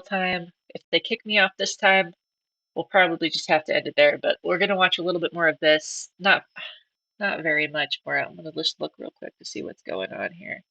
time. If they kick me off this time, we'll probably just have to end it there. But we're gonna watch a little bit more of this. Not very much more. I'm gonna just look real quick to see what's going on here.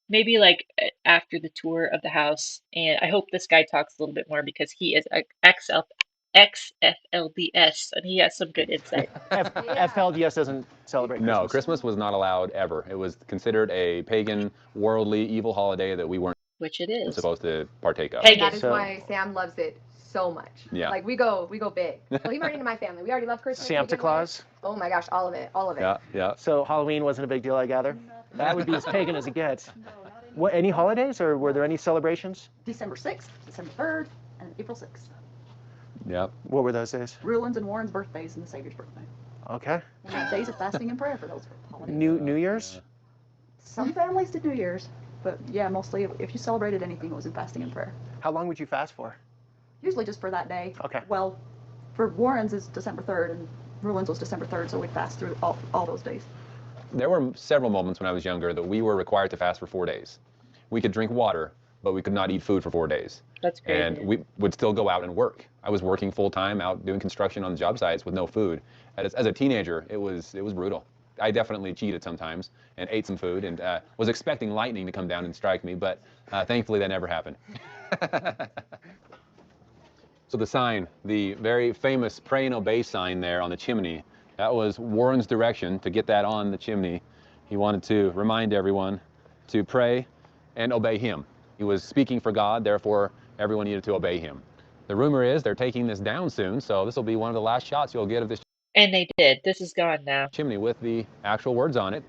Maybe like after the tour of the house, and I hope this guy talks a little bit more because he is ex-FLDS and he has some good insight. FLDS doesn't celebrate Christmas. No, Christmas was not allowed ever. It was considered a pagan, worldly, evil holiday that we weren't Which it is. supposed to partake of. Pagan. That is why Sam loves it so much. Yeah. Like we go big. Well, he married into my family. We already love Christmas. Santa Claus. Oh my gosh, all of it. Yeah, yeah. So Halloween wasn't a big deal, I gather? That would be as pagan as it gets. What, any holidays, or were there any celebrations? December 6th, December 3rd, and April 6th. Yep. What were those days? Rulon's and Warren's birthdays and the Savior's birthday. Okay. We have days of fasting and prayer for those holidays. New Year's? Some families did New Year's, but yeah, mostly if you celebrated anything, it was in fasting and prayer. How long would you fast for? Usually just for that day. Okay. Well, for Warren's is December 3rd, and Rulon's was December 3rd, so we fast through all those days. There were several moments when I was younger that we were required to fast for 4 days. We could drink water, but we could not eat food for 4 days. That's crazy. And we would still go out and work. I was working full time out doing construction on job sites with no food. As a teenager, it was brutal. I definitely cheated sometimes and ate some food and was expecting lightning to come down and strike me, but thankfully that never happened. So the sign, the very famous pray and obey sign there on the chimney, that was Warren's direction to get that on the chimney. He wanted to remind everyone to pray and obey him. He was speaking for God, therefore everyone needed to obey him. The rumor is they're taking this down soon, so this will be one of the last shots you'll get of this And they did. This is gone now. chimney with the actual words on it.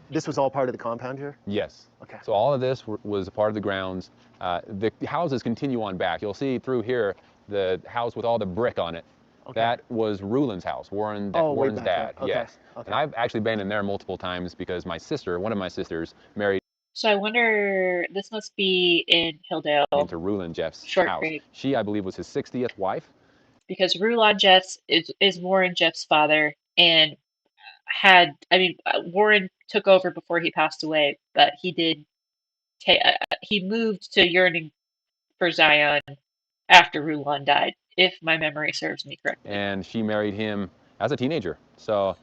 This was all part of the compound here? Yes. Okay. So all of this was a part of the grounds. The houses continue on back. You'll see through here the house with all the brick on it. Okay. That was Rulin's house, Warren's way back dad. there. Okay. Yes. Okay. And I've actually been in there multiple times because my sister, one of my sisters, married So I wonder, this must be in Hilldale into Rulin Jeff's Short house. Creek. She, I believe, was his 60th wife. because Rulon Jeffs is Warren Jeffs' father and Warren took over before he passed away, but he did he moved to Yearning for Zion after Rulon died, if my memory serves me correctly. And she married him as a teenager. So,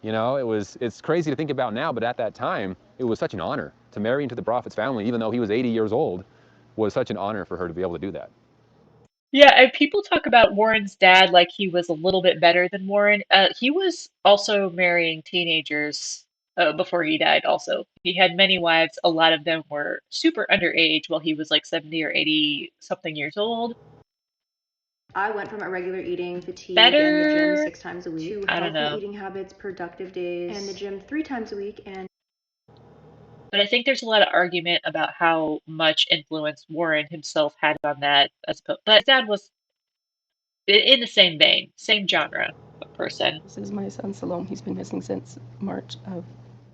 you know, it's crazy to think about now, but at that time, it was such an honor to marry into the prophet's family, even though he was 80 years old, was such an honor for her to be able to do that. Yeah, and people talk about Warren's dad like he was a little bit better than Warren. He was also marrying teenagers before he died also. He had many wives. A lot of them were super underage while he was like 70 or 80 something years old. I went from irregular eating, fatigue, Better- and the gym 6 times a week, to I don't know. healthy eating habits, productive days, and the gym 3 times a week, and But I think there's a lot of argument about how much influence Warren himself had on that. But his dad was in the same vein, same genre of person. This is my son, Salome. He's been missing since March of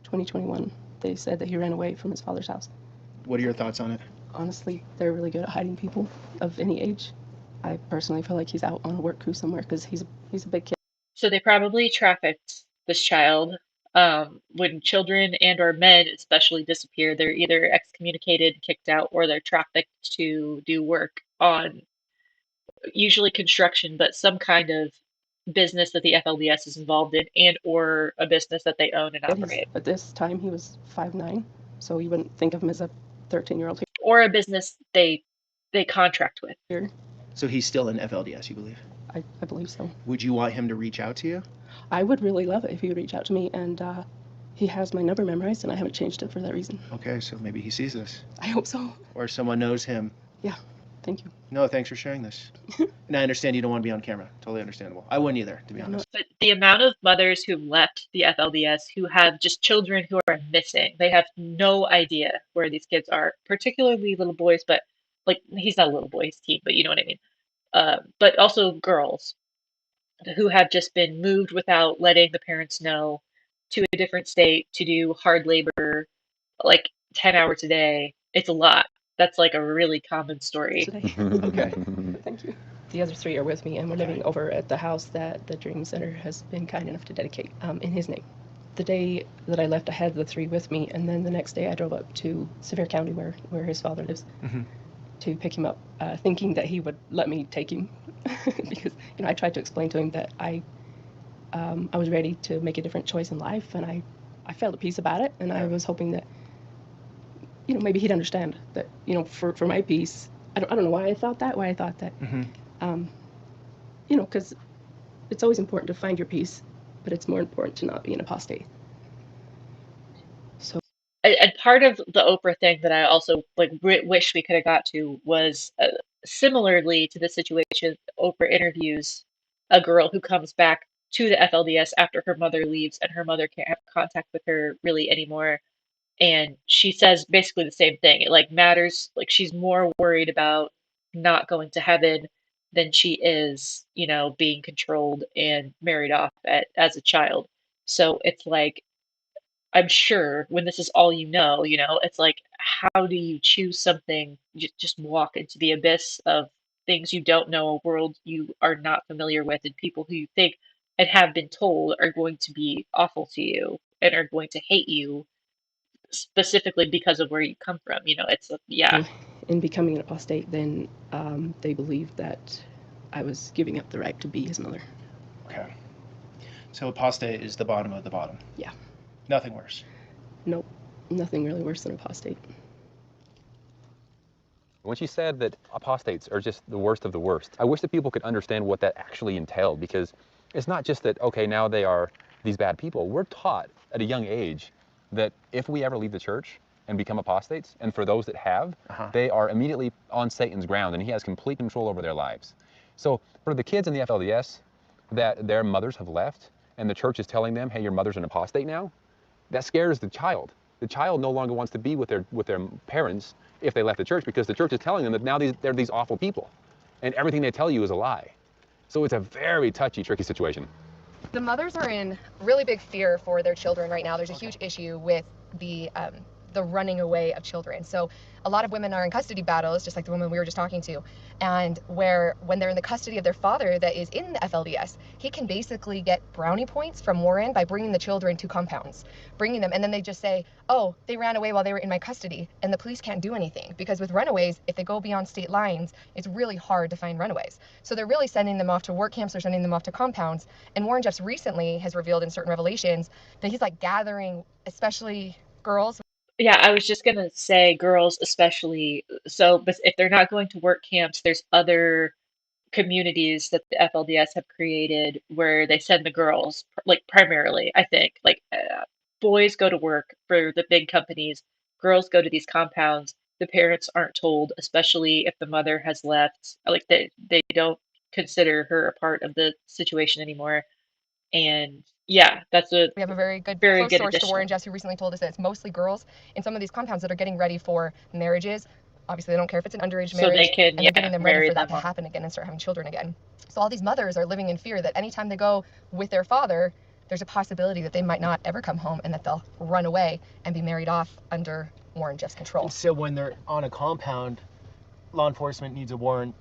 2021. They said that he ran away from his father's house. What are your thoughts on it? Honestly, they're really good at hiding people of any age. I personally feel like he's out on a work crew somewhere because he's a big kid. So they probably trafficked this child. When children and or men especially disappear, they're either excommunicated, kicked out, or they're trafficked to do work on usually construction, but some kind of business that the FLDS is involved in and or a business that they own and operate. At this time, he was 5'9", so you wouldn't think of him as a 13-year-old Or a business they contract with. here. So he's still in FLDS, you believe? I believe so. Would you want him to reach out to you? I would really love it if he would reach out to me, and he has my number memorized, and I haven't changed it for that reason. Okay, so maybe he sees this. I hope so. Or someone knows him. Yeah, thank you. No, thanks for sharing this. And I understand you don't want to be on camera. Totally understandable. I wouldn't either, to be honest. But the amount of mothers who've left the FLDS who have just children who are missing, they have no idea where these kids are, particularly little boys, but like, he's not a little boy, he's a teen, but you know what I mean. But also girls who have just been moved without letting the parents know to a different state to do hard labor, like 10 hours a day. It's a lot. That's like a really common story. Today. Okay. Thank you. The other 3 are with me, and we're living over at the house that the Dream Center has been kind enough to dedicate in his name. The day that I left, I had the 3 with me, and then the next day I drove up to Sevier County where his father lives. Mm-hmm. to pick him up, thinking that he would let me take him because I tried to explain to him that I was ready to make a different choice in life, and I felt at peace about it, and I was hoping that maybe he'd understand that for my peace. I don't know why I thought that. Because it's always important to find your peace, but it's more important to not be an apostate. So. And part of the Oprah thing that I also wish we could have got to was similarly to the situation. Oprah interviews a girl who comes back to the FLDS after her mother leaves, and her mother can't have contact with her really anymore. And she says basically the same thing. It matters. She's more worried about not going to heaven than she is, being controlled and married off as a child. So it's I'm sure when this is all it's how do you choose something? Just walk into the abyss of things you don't know, a world you are not familiar with, and people who you think and have been told are going to be awful to you and are going to hate you specifically because of where you come from. Yeah. In becoming an apostate, then they believed that I was giving up the right to be his mother. Okay. So apostate is the bottom of the bottom. Yeah. Nothing worse. Nope. Nothing really worse than apostate. When she said that apostates are just the worst of the worst, I wish that people could understand what that actually entailed, because it's not just that, okay, now they are these bad people. We're taught at a young age that if we ever leave the church and become apostates, and for those that have, they are immediately on Satan's ground, and he has complete control over their lives. So for the kids in the FLDS that their mothers have left, and the church is telling them, hey, your mother's an apostate now, that scares the child. The child no longer wants to be with their parents if they left the church, because the church is telling them that now they're these awful people, and everything they tell you is a lie. So it's a very touchy, tricky situation. The mothers are in really big fear for their children right now. There's a huge issue with the running away of children. So a lot of women are in custody battles, just like the woman we were just talking to, and when they're in the custody of their father that is in the FLDS, he can basically get brownie points from Warren by bringing the children to compounds, bringing them, and then they just say, oh, they ran away while they were in my custody, and the police can't do anything, because with runaways, if they go beyond state lines, it's really hard to find runaways. So they're really sending them off to work camps or sending them off to compounds. And Warren Jeffs recently has revealed in certain revelations that he's gathering, especially girls. Yeah, I was just gonna say girls especially. So, but if they're not going to work camps, there's other communities that the FLDS have created where they send the girls, primarily, I think. Boys go to work for the big companies, girls go to these compounds. The parents aren't told, especially if the mother has left. They don't consider her a part of the situation anymore. And yeah, We have a very good very close good source to addition. Warren Jeffs, who recently told us that it's mostly girls in some of these compounds that are getting ready for marriages. Obviously, they don't care if it's an underage So marriage, they can, and they're getting them ready marry for that them to off. happen again and start having children again. So all these mothers are living in fear that anytime they go with their father, there's a possibility that they might not ever come home, and that they'll run away and be married off under Warren Jeffs' control. So when they're on a compound, law enforcement needs a warrant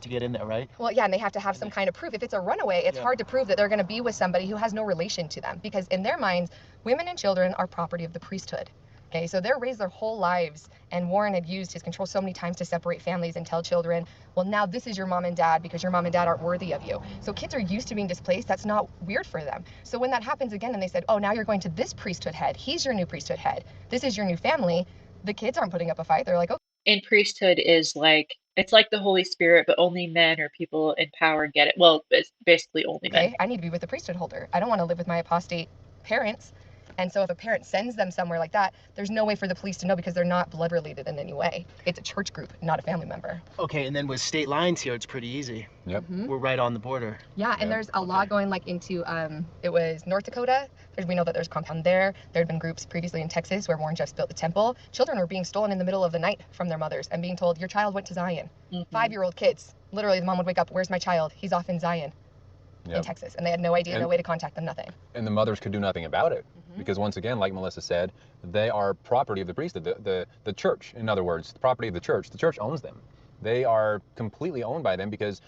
to get in there, right? Well, yeah, and they have to have some kind of proof. If it's a runaway, it's hard to prove that they're going to be with somebody who has no relation to them, because in their minds, women and children are property of the priesthood. Okay, so they're raised their whole lives, and Warren had used his control so many times to separate families and tell children, well, now this is your mom and dad because your mom and dad aren't worthy of you. So kids are used to being displaced. That's not weird for them. So when that happens again and they said, oh, now you're going to this priesthood head, he's your new priesthood head, this is your new family, the kids aren't putting up a fight. They're like, okay. And priesthood is it's like the Holy Spirit, but only men or people in power get it. Well, it's basically only men. Okay, I need to be with the priesthood holder. I don't want to live with my apostate parents. And so if a parent sends them somewhere like that, there's no way for the police to know, because they're not blood related in any way. It's a church group, not a family member. Okay, and then with state lines here, it's pretty easy. Yep. We're right on the border. Yeah, and there's a law going into, it was North Dakota. We know that there's a compound there. There had been groups previously in Texas where Warren Jeffs built the temple. Children were being stolen in the middle of the night from their mothers and being told, your child went to Zion. 5-year-old kids. Literally, the mom would wake up, where's my child? He's off in Zion. In Texas, and they had no idea, no way to contact them, nothing. And the mothers could do nothing about it, because once again, like Melissa said, they are property of the priesthood, the church. In other words, the property of the church. The church owns them. They are completely owned by them, because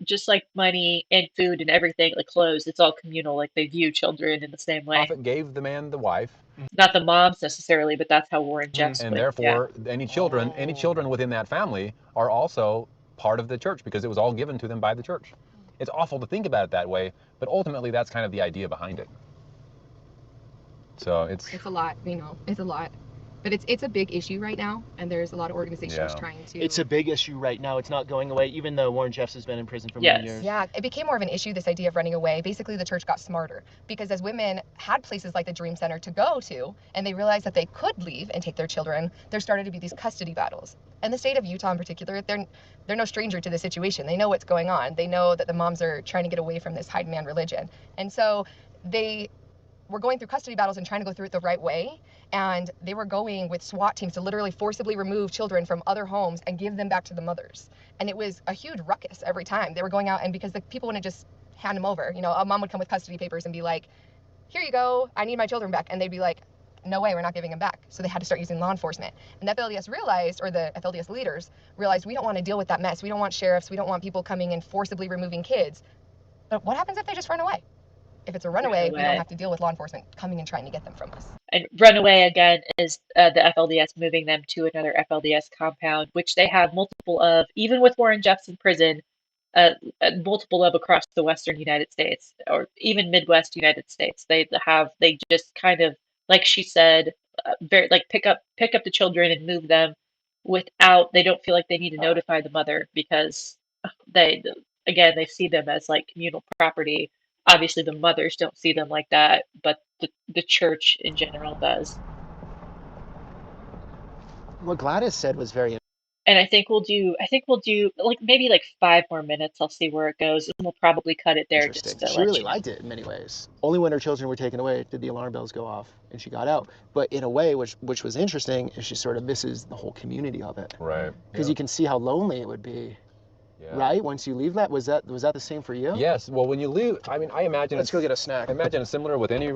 just like money and food and everything, like clothes, it's all communal. Like they view children in the same way. Prophet gave the man the wife, Not the moms necessarily, but that's how Warren Jeffs and would. Yeah. therefore any children within that family are also part of the church because it was all given to them by the church. It's awful to think about it that way, but ultimately that's kind of the idea behind it. So it's a lot, it's a lot. But it's a big issue right now, and there's a lot of organizations Yeah. trying to. It's a big issue right now. It's not going away, even though Warren Jeffs has been in prison for many Yes. years. Yeah, it became more of an issue, this idea of running away. Basically, the church got smarter because as women had places like the Dream Center to go to, and they realized that they could leave and take their children, there started to be these custody battles. And the state of Utah in particular, they're no stranger to the situation. They know what's going on. They know that the moms are trying to get away from this hide man religion. And so they were going through custody battles and trying to go through it the right way. And they were going with SWAT teams to literally forcibly remove children from other homes and give them back to the mothers. And it was a huge ruckus every time. They were going out, and because the people wouldn't just hand them over, a mom would come with custody papers and be like, here you go, I need my children back. And they'd be like, no way, we're not giving them back. So they had to start using law enforcement. And the FLDS realized, or the FLDS leaders realized, we don't want to deal with that mess. We don't want sheriffs. We don't want people coming and forcibly removing kids. But what happens if they just run away? If it's a runaway, we don't have to deal with law enforcement coming and trying to get them from us. And runaway, again, is the FLDS moving them to another FLDS compound, which they have multiple of, even with Warren Jeffs in prison, multiple of across the Western United States, or even Midwest United States. They just kind of, like she said, very like pick up the children and move them they don't feel like they need to notify the mother because they see them as like communal property. Obviously, the mothers don't see them like that, but the church in general does. What Gladys said was very And I think we'll do like maybe like 5 more minutes. I'll see where it goes, and we'll probably cut it there just interesting. to She let really you know. liked it in many ways. Only when her children were taken away did the alarm bells go off and she got out. But in a way, which was interesting, is she sort of misses the whole community of it. right. Because you can see how lonely it would be, right? Once you leave that, was that the same for you? Yes. Well, when you leave, I imagine Let's go get a snack. I imagine it's similar with any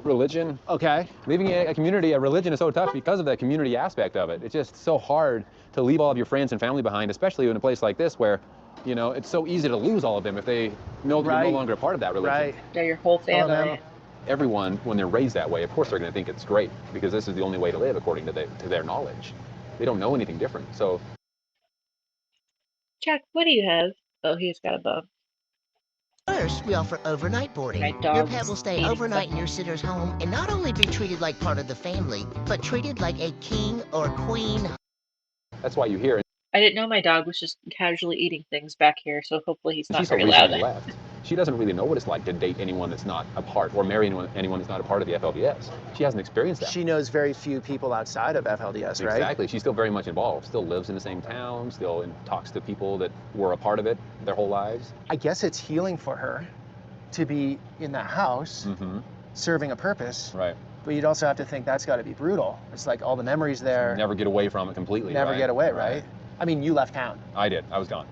religion. Okay. Leaving a community, a religion is so tough because of that community aspect of it. It's just so hard to leave all of your friends and family behind, especially in a place like this where, it's so easy to lose all of them if they know you're no longer a part of that religion. Right. They're your whole family. Everyone, when they're raised that way, of course they're going to think it's great because this is the only way to live according to their knowledge. They don't know anything different. So, Jack, what do you have? Oh, he's got a bone. First, we offer overnight boarding. My Your dog's pet will stay eating overnight in something. your sitter's home and not only be treated like part of the family, but treated like a king or queen. that's why you hear it. I didn't know my dog was just casually eating things back here, so hopefully he's not She's so very loud. recently left. She doesn't really know what it's like to date anyone that's not a part, or marry anyone that's not a part of the FLDS. She hasn't experienced that. She knows very few people outside of FLDS, right? Exactly. She's still very much involved. Still lives in the same town. Still talks to people that were a part of it their whole lives. I guess it's healing for her to be in that house, serving a purpose. Right. But you'd also have to think that's got to be brutal. It's like all the memories there. Never get away from it completely. Never right? get away, right? I mean, you left town. I did. I was gone.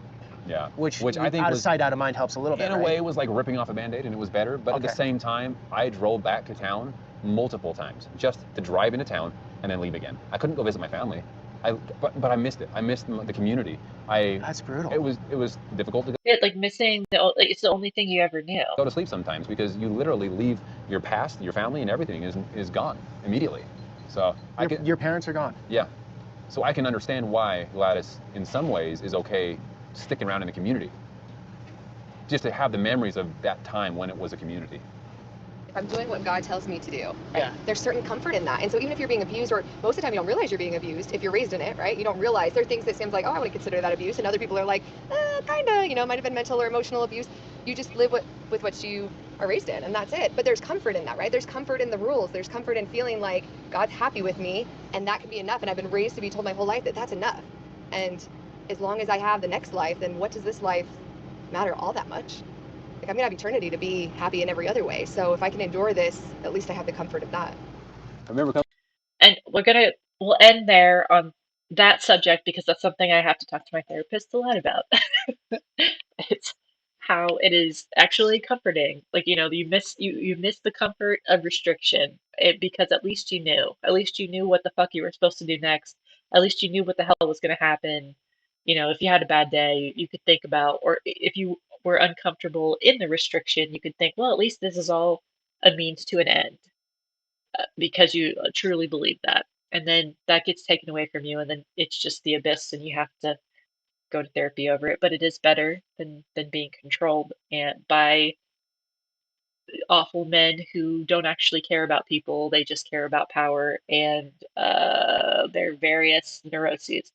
Yeah. Which I think out of was, sight, out of mind helps a little bit, in a way, was like ripping off a Band-Aid, and it was better. But at the same time, I drove back to town multiple times just to drive into town and then leave again. I couldn't go visit my family. But I missed it. I missed the community. That's brutal. It was difficult to Yeah, like missing it's the only thing you ever knew. go to sleep sometimes because you literally leave your past, your family, and everything is gone immediately. So your parents are gone. Yeah. So I can understand why Gladys, in some ways, is okay sticking around in the community. Just to have the memories of that time when it was a community. If I'm doing what God tells me to do, right? There's certain comfort in that. And so even if you're being abused, or most of the time you don't realize you're being abused if you're raised in it, right? You don't realize there are things that seems like, oh, I wouldn't consider that abuse. And other people are like, kinda, might have been mental or emotional abuse. You just live with what you are raised in, and that's it. But there's comfort in that, right? There's comfort in the rules. There's comfort in feeling like God's happy with me, and that can be enough. And I've been raised to be told my whole life that that's enough. And as long as I have the next life, then what does this life matter all that much? Like, I'm gonna have eternity to be happy in every other way. So if I can endure this, at least I have the comfort of that. I remember And we'll end there on that subject because that's something I have to talk to my therapist a lot about. It's how it is actually comforting. Like, you miss the comfort of restriction because at least you knew what the fuck you were supposed to do next. At least you knew what the hell was going to happen. If you had a bad day, you could think about, or if you were uncomfortable in the restriction, you could think, well, at least this is all a means to an end because you truly believe that. And then that gets taken away from you, and then it's just the abyss, and you have to go to therapy over it. But it is better than being controlled and by awful men who don't actually care about people. They just care about power and their various neuroses.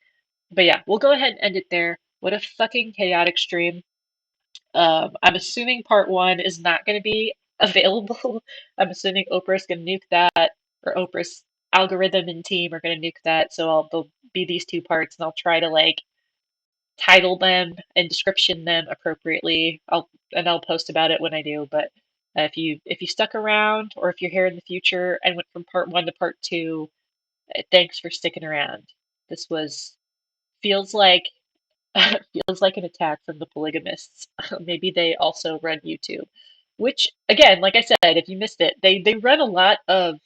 But yeah, we'll go ahead and end it there. What a fucking chaotic stream. I'm assuming part one is not going to be available. I'm assuming Oprah's going to nuke that, or Oprah's algorithm and team are going to nuke that. So there'll be these two parts, and I'll try to like title them and description them appropriately. I'll post about it when I do. But if you stuck around, or if you're here in the future and went from part one to part two, thanks for sticking around. This feels like feels like an attack from the polygamists. Maybe they also run YouTube, which again, like I said, if you missed it, they run a lot of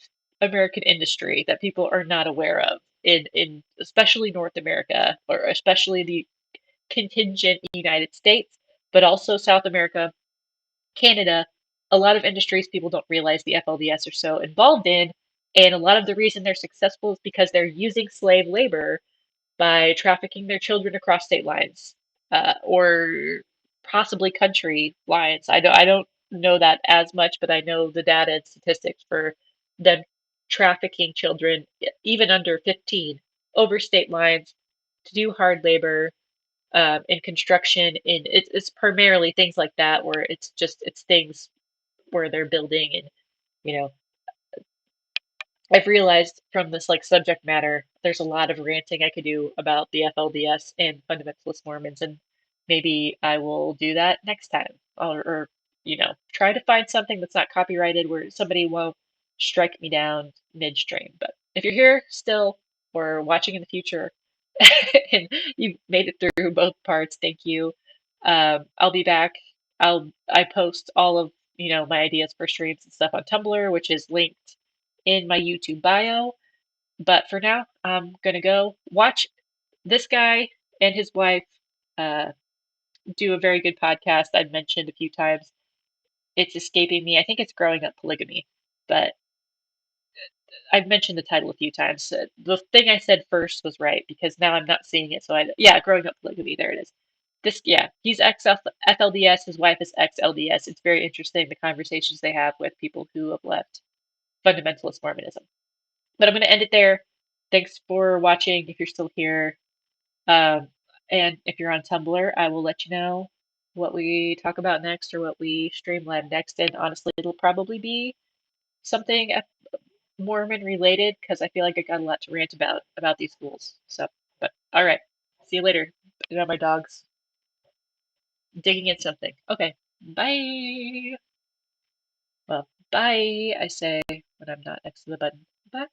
American industry that people are not aware of in especially North America, or especially the contingent United States, but also South America, Canada. A lot of industries people don't realize the FLDS are so involved in, and a lot of the reason they're successful is because they're using slave labor by trafficking their children across state lines, or possibly country lines. I don't know that as much, but I know the data and statistics for them trafficking children, even under 15, over state lines to do hard labor in construction. It's primarily things like that, where it's things where they're building, and you know I've realized from this like subject matter, there's a lot of ranting I could do about the FLDS and fundamentalist Mormons, and maybe I will do that next time, or try to find something that's not copyrighted where somebody won't strike me down midstream. But if you're here still or watching in the future, and you made it through both parts, thank you. I'll be back. I post all of my ideas for streams and stuff on Tumblr, which is linked in my YouTube bio. But for now, I'm gonna go watch this guy and his wife uh, do a very good podcast I've mentioned a few times. It's escaping me. I think it's Growing Up Polygamy, but I've mentioned the title a few times. The thing I said first was right because now I'm not seeing it. So yeah, Growing Up Polygamy. There it is. Yeah, he's ex-FLDS. His wife is ex-LDS. It's very interesting the conversations they have with people who have left fundamentalist Mormonism. But I'm going to end it there. Thanks for watching if you're still here. Um, and if you're on Tumblr, I will let you know what we talk about next or what we streamline next. And honestly, it'll probably be something Mormon related because I feel like I got a lot to rant about these schools. So, but all right. See you later. Now my dog's digging in something. Okay. Bye. Well, bye, I say when I'm not next to the button. Bye.